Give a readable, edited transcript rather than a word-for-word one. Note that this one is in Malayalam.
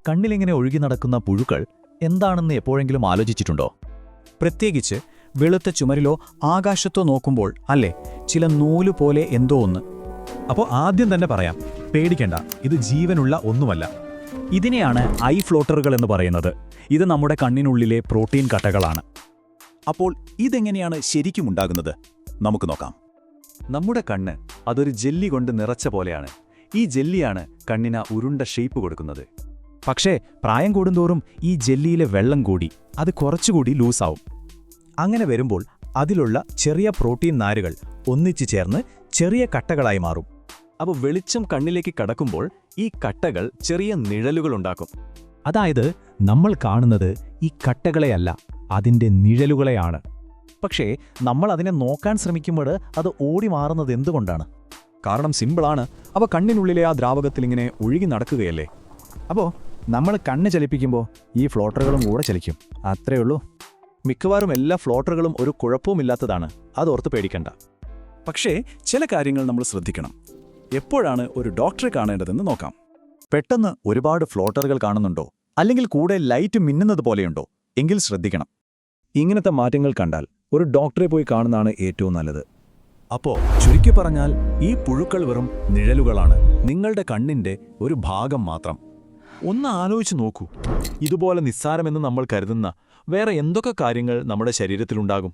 കണ്ണിലിങ്ങനെ ഒഴുകി നടക്കുന്ന പുഴുക്കൾ എന്താണെന്ന് എപ്പോഴെങ്കിലും ആലോചിച്ചിട്ടുണ്ടോ? പ്രത്യേകിച്ച് വെളുത്ത ചുമരിലോ ആകാശത്തോ നോക്കുമ്പോൾ അല്ലേ, ചില നൂല് പോലെ എന്തോ ഒന്ന്. അപ്പോൾ ആദ്യം തന്നെ പറയാം, പേടിക്കേണ്ട, ഇത് ജീവനുള്ള ഒന്നുമല്ല. ഇതിനെയാണ് ഐ ഫ്ലോട്ടറുകൾ എന്ന് പറയുന്നത്. ഇത് നമ്മുടെ കണ്ണിനുള്ളിലെ പ്രോട്ടീൻ കട്ടകളാണ്. അപ്പോൾ ഇതെങ്ങനെയാണ് ശരിക്കും ഉണ്ടാകുന്നത്? നമുക്ക് നോക്കാം. നമ്മുടെ കണ്ണ് അതൊരു ജെല്ലി കൊണ്ട് നിറച്ച പോലെയാണ്. ഈ ജെല്ലിയാണ് കണ്ണിന് ഉരുണ്ട ഷേപ്പ് കൊടുക്കുന്നത്. പക്ഷേ പ്രായം കൂടുന്തോറും ഈ ജെല്ലിയിലെ വെള്ളം കൂടി അത് കുറച്ചുകൂടി ലൂസാവും. അങ്ങനെ വരുമ്പോൾ അതിലുള്ള ചെറിയ പ്രോട്ടീൻ നാരുകൾ ഒന്നിച്ചു ചേർന്ന് ചെറിയ കട്ടകളായി മാറും. അപ്പോൾ വെളിച്ചം കണ്ണിലേക്ക് കടക്കുമ്പോൾ ഈ കട്ടകൾ ചെറിയ നിഴലുകളുണ്ടാക്കും. അതായത് നമ്മൾ കാണുന്നത് ഈ കട്ടകളെയല്ല, അതിൻ്റെ നിഴലുകളെയാണ്. പക്ഷേ നമ്മൾ അതിനെ നോക്കാൻ ശ്രമിക്കുമ്പോൾ അത് ഓടി മാറുന്നത് എന്തുകൊണ്ടാണ്? കാരണം സിമ്പിളാണ്, അവ കണ്ണിനുള്ളിലെ ആ ദ്രാവകത്തിലിങ്ങനെ ഒഴുകി നടക്കുകയല്ലേ. അപ്പോൾ നമ്മൾ കണ്ണ് ചലിപ്പിക്കുമ്പോൾ ഈ ഫ്ലോട്ടറുകളും കൂടെ ചലിക്കും, അത്രയേ ഉള്ളൂ. മിക്കവാറും എല്ലാ ഫ്ലോട്ടറുകളും ഒരു കുഴപ്പവുമില്ലാത്തതാണ്, അതോർത്ത് പേടിക്കണ്ട. പക്ഷേ ചില കാര്യങ്ങൾ നമ്മൾ ശ്രദ്ധിക്കണം. എപ്പോഴാണ് ഒരു ഡോക്ടറെ കാണേണ്ടതെന്ന് നോക്കാം. പെട്ടെന്ന് ഒരുപാട് ഫ്ലോട്ടറുകൾ കാണുന്നുണ്ടോ, അല്ലെങ്കിൽ കൂടെ ലൈറ്റ് മിന്നുന്നത് പോലെയുണ്ടോ എങ്കിൽ ശ്രദ്ധിക്കണം. ഇങ്ങനത്തെ മാറ്റങ്ങൾ കണ്ടാൽ ഒരു ഡോക്ടറെ പോയി കാണുന്നതാണ് ഏറ്റവും നല്ലത്. അപ്പോൾ ചുരുക്കി പറഞ്ഞാൽ ഈ പുഴുക്കൾ വെറും നിഴലുകളാണ്, നിങ്ങളുടെ കണ്ണിൻ്റെ ഒരു ഭാഗം മാത്രം. ഒന്ന് ആലോചിച്ച് നോക്കൂ, ഇതുപോലെ നിസ്സാരമെന്ന് നമ്മൾ കരുതുന്ന വേറെ എന്തൊക്കെ കാര്യങ്ങൾ നമ്മുടെ ശരീരത്തിലുണ്ടാകും.